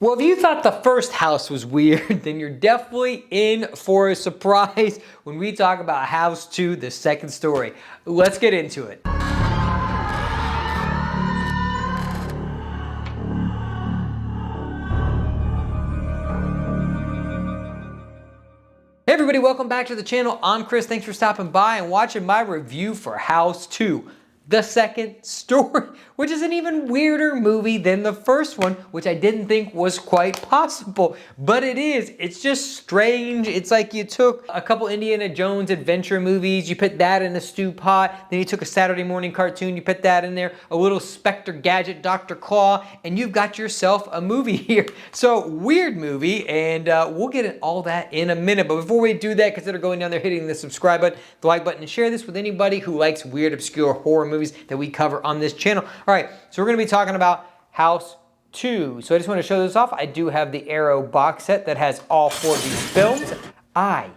Well, if you thought the first house was weird, then you're definitely in for a surprise when we talk about House 2, the second story. Let's get into it. Hey everybody, welcome back to the channel. I'm Chris. Thanks for stopping by and watching my review for House 2, the second story, which is an even weirder movie than the first one, which I didn't think was quite possible, but it is. It's just strange. It's like you took a couple Indiana Jones adventure movies, you put that in a stew pot, then you took a Saturday morning cartoon, you put that in there, a little Spectre gadget, Dr. Claw, and you've got yourself a movie here. So, weird movie, and we'll get into all that in a minute, but before we do that, consider going down there, hitting the subscribe button, the like button, and share this with anybody who likes weird, obscure horror movies that we cover on this channel. All right, so we're going to be talking about House 2. So I just want to show this off. I do have the Arrow box set that has all 4 of these films. I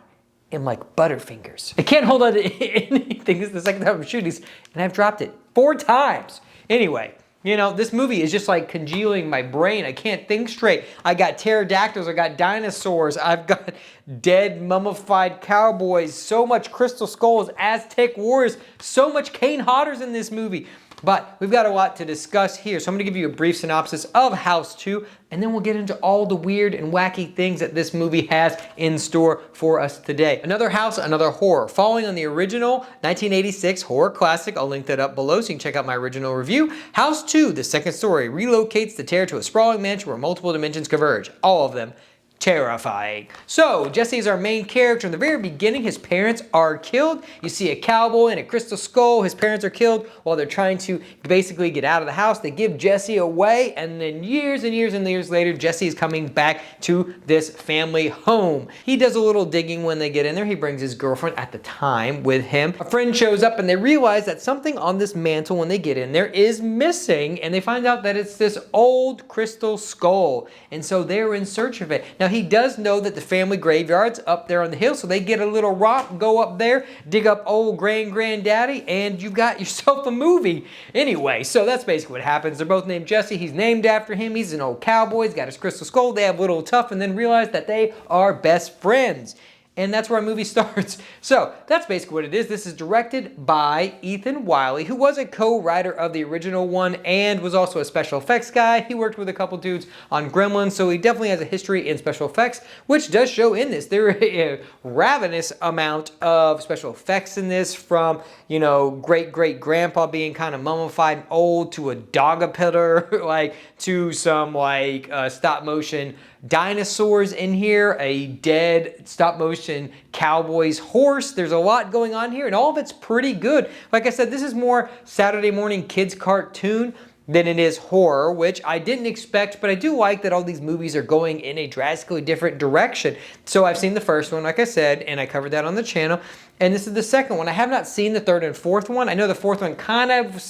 am like Butterfingers. I can't hold on to anything. This is the second time I'm shooting these, and I've dropped it 4 times. Anyway, you know, this movie is just like congealing my brain. I can't think straight. I got pterodactyls, I got dinosaurs, I've got dead mummified cowboys, so much crystal skulls, Aztec warriors, so much Kane Hodder's in this movie. But we've got a lot to discuss here, so I'm gonna give you a brief synopsis of House 2, and then we'll get into all the weird and wacky things that this movie has in store for us today. Another house, another horror. Following on the original 1986 horror classic, I'll link that up below so you can check out my original review. House 2, the second story, relocates the terror to a sprawling mansion where multiple dimensions converge, all of them terrifying. So, Jesse is our main character. In the very beginning, his parents are killed. You see a cowboy and a crystal skull. His parents are killed while they're trying to basically get out of the house. They give Jesse away, and then years and years and years later, Jesse is coming back to this family home. He does a little digging when they get in there. He brings his girlfriend at the time with him. A friend shows up, and they realize that something on this mantle when they get in there is missing, and they find out that it's this old crystal skull, and so they're in search of it. Now, he does know that the family graveyard's up there on the hill, so they get a little rock, go up there, dig up old granddaddy, and you've got yourself a movie. Anyway, so that's basically what happens. They're both named Jesse. He's named after him. He's an old cowboy. He's got his crystal skull. They have Little Tough, and then realize that they are best friends. And that's where our movie starts. So that's basically what it is. This is directed by Ethan Wiley, who was a co-writer of the original one and was also a special effects guy. He worked with a couple dudes on Gremlins, so he definitely has a history in special effects, which does show in this. There is a ravenous amount of special effects in this, from, you know, great-great-grandpa being kind of mummified and old to a dog-a-pillar, like, to some, like, stop-motion dinosaurs in here, a dead stop-motion cowboy's horse. There's a lot going on here, and all of it's pretty good. Like I said, this is more Saturday morning kids cartoon than it is horror, which I didn't expect, but I do like that all these movies are going in a drastically different direction. So I've seen the first one, like I said, and I covered that on the channel, and this is the second one. I have not seen the third and fourth one. I know the fourth one kind of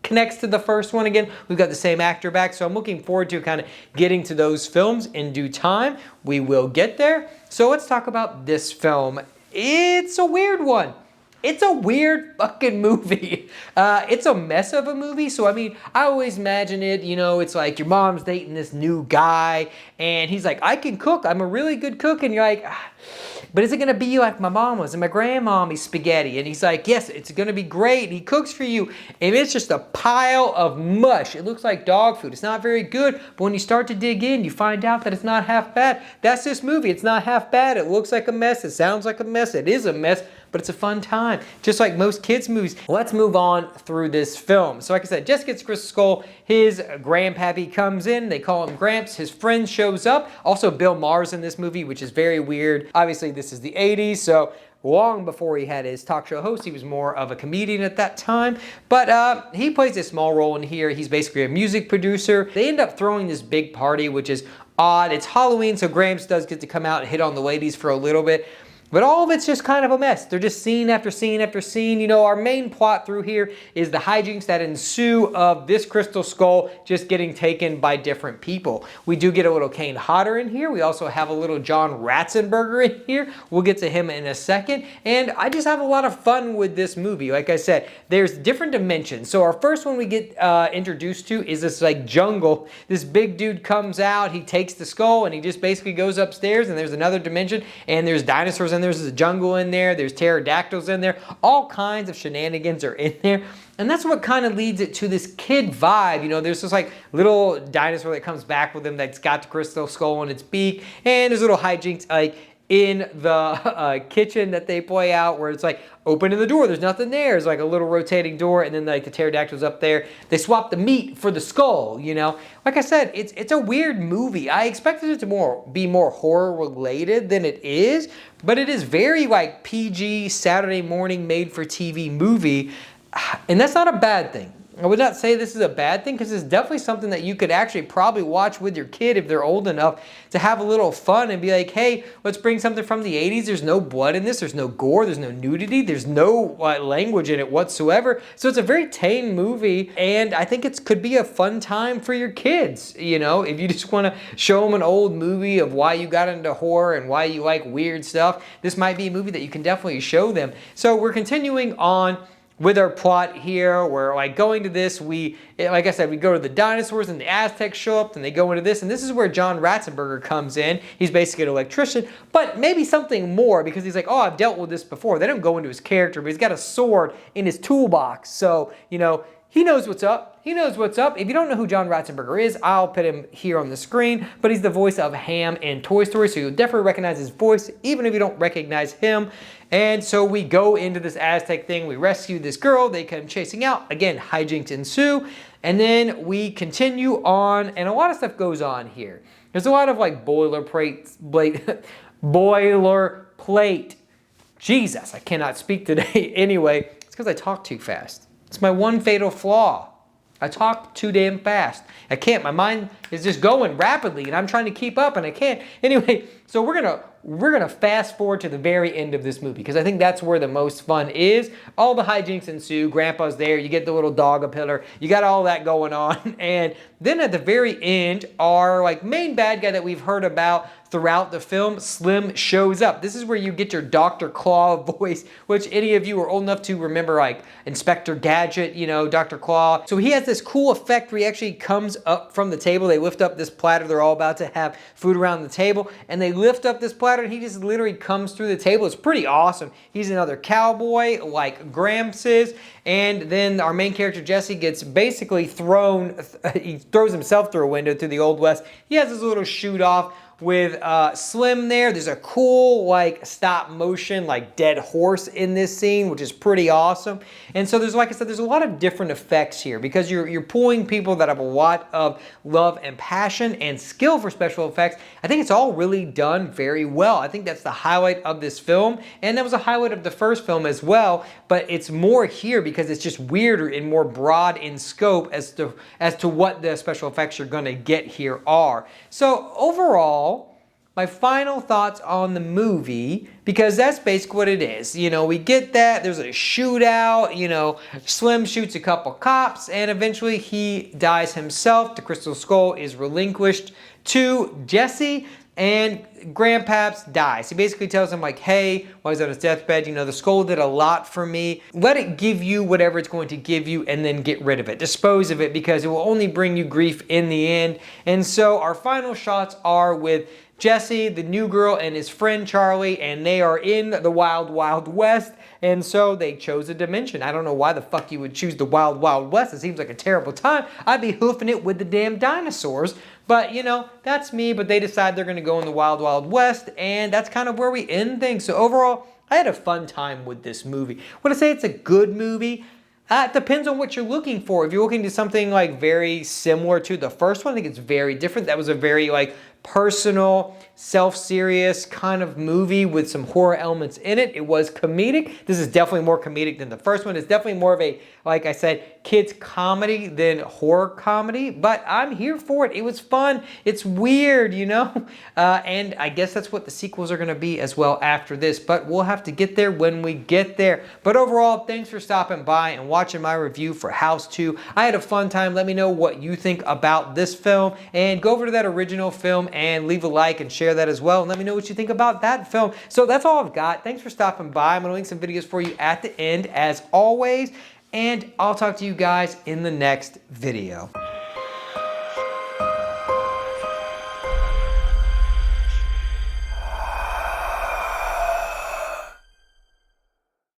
connects to the first one again. We've got the same actor back, so I'm looking forward to kind of getting to those films in due time. We will get there. So let's talk about this film. It's a weird one. It's a weird fucking movie. It's a mess of a movie. So, I mean, I always imagine it, you know, it's like your mom's dating this new guy, and he's like, I can cook. I'm a really good cook. And you're like, but is it going to be like my mom was and my grandmommy's spaghetti? And he's like, yes, it's going to be great. He cooks for you. And it's just a pile of mush. It looks like dog food. It's not very good. But when you start to dig in, you find out that it's not half bad. That's this movie. It's not half bad. It looks like a mess. It sounds like a mess. It is a mess. But it's a fun time, just like most kids' movies. Let's move on through this film. So like I said, Jesse gets Crystal Skull. His grandpappy comes in. They call him Gramps. His friend shows up. Also, Bill Maher's in this movie, which is very weird. Obviously, this is the 80s, so long before he had his talk show host, he was more of a comedian at that time. But he plays a small role in here. He's basically a music producer. They end up throwing this big party, which is odd. It's Halloween, so Gramps does get to come out and hit on the ladies for a little bit. But all of it's just kind of a mess. They're just scene after scene after scene. You know, our main plot through here is the hijinks that ensue of this crystal skull just getting taken by different people. We do get a little Kane Hodder in here. We also have a little John Ratzenberger in here. We'll get to him in a second. And I just have a lot of fun with this movie. Like I said, there's different dimensions. So our first one we get introduced to is this like jungle. This big dude comes out, he takes the skull, and he just basically goes upstairs, and there's another dimension, and there's dinosaurs in there, there's a jungle in there, there's pterodactyls in there, all kinds of shenanigans are in there. And that's what kind of leads it to this kid vibe. You know, there's this like little dinosaur that comes back with him that's got the crystal skull in its beak, and there's little hijinks like in the kitchen that they play out where it's like opening the door, there's nothing there, there's like a little rotating door, and then like the pterodactyl's up there. They swap the meat for the skull, you know. Like I said, it's a weird movie. I expected it to be more horror related than it is, but it is very like PG Saturday morning made for TV movie, and that's not a bad thing. I would not say this is a bad thing because it's definitely something that you could actually probably watch with your kid if they're old enough to have a little fun and be like, hey, let's bring something from the 80s. There's no blood in this. There's no gore. There's no nudity. There's no language in it whatsoever. So it's a very tame movie, and I think it could be a fun time for your kids. You know, if you just want to show them an old movie of why you got into horror and why you like weird stuff, this might be a movie that you can definitely show them. So we're continuing on with our plot here. We're like going to this, like I said, we go to the dinosaurs and the Aztecs show up and they go into this, and this is where John Ratzenberger comes in. He's basically an electrician, but maybe something more because he's like, oh, I've dealt with this before. They don't go into his character, but he's got a sword in his toolbox. So, you know, he knows what's up. He knows what's up. If you don't know who John Ratzenberger is, I'll put him here on the screen, but he's the voice of Ham in Toy Story, so you'll definitely recognize his voice, even if you don't recognize him. And so we go into this Aztec thing, we rescue this girl, they come chasing out, again, hijinks ensue, and then we continue on, and a lot of stuff goes on here. There's a lot of like boilerplate, Jesus, I cannot speak today. Anyway, it's because I talk too fast. It's my one fatal flaw. I talk too damn fast. I can't. My mind is just going rapidly, and I'm trying to keep up, and I can't. Anyway, so we're gonna fast forward to the very end of this movie because I think that's where the most fun is. All the hijinks ensue. Grandpa's there. You get the little dog pillar. You got all that going on, and then at the very end, our like main bad guy that we've heard about throughout the film, Slim, shows up. This is where you get your Dr. Claw voice, which any of you are old enough to remember, like Inspector Gadget, you know, Dr. Claw. So he has this cool effect where he actually comes up from the table. They lift up this platter. They're all about to have food around the table, and they lift up this platter, and he just literally comes through the table. It's pretty awesome. He's another cowboy like Gramps is, and then our main character, Jesse, gets basically he throws himself through a window through the Old West. He has this little shoot off with Slim there. There's a cool like stop motion like dead horse in this scene, which is pretty awesome. And so there's, like I said, there's a lot of different effects here because you're pulling people that have a lot of love and passion and skill for special effects. I think it's all really done very well. I think that's the highlight of this film, and that was a highlight of the first film as well, but it's more here because it's just weirder and more broad in scope as to what the special effects you're gonna get here are. So overall, my final thoughts on the movie, because that's basically what it is. You know, we get that, there's a shootout, you know, Slim shoots a couple cops, and eventually he dies himself. The crystal skull is relinquished to Jesse, and Grandpaps dies. He basically tells him like, hey, while he's on his deathbed, you know, the skull did a lot for me. Let it give you whatever it's going to give you and then get rid of it. Dispose of it because it will only bring you grief in the end. And so our final shots are with Jesse, the new girl, and his friend Charlie, and they are in the Wild Wild West, and so they chose a dimension. I don't know why the fuck you would choose the Wild Wild West. It seems like a terrible time. I'd be hoofing it with the damn dinosaurs, but you know, that's me, but they decide they're gonna go in the Wild Wild West, and that's kind of where we end things. So overall, I had a fun time with this movie. Would I say it's a good movie? It depends on what you're looking for. If you're looking to something like very similar to the first one, I think it's very different. That was a very like personal, self-serious kind of movie with some horror elements in it. It was comedic. This is definitely more comedic than the first one. It's definitely more of a, like I said, kids comedy than horror comedy, but I'm here for it. It was fun. It's weird, you know? And I guess that's what the sequels are going to be as well after this, but we'll have to get there when we get there. But overall, thanks for stopping by and watching my review for House 2. I had a fun time. Let me know what you think about this film, and go over to that original film and leave a like and share that as well, and let me know what you think about that film. So that's all I've got. Thanks for stopping by. I'm going to link some videos for you at the end as always, and I'll talk to you guys in the next video.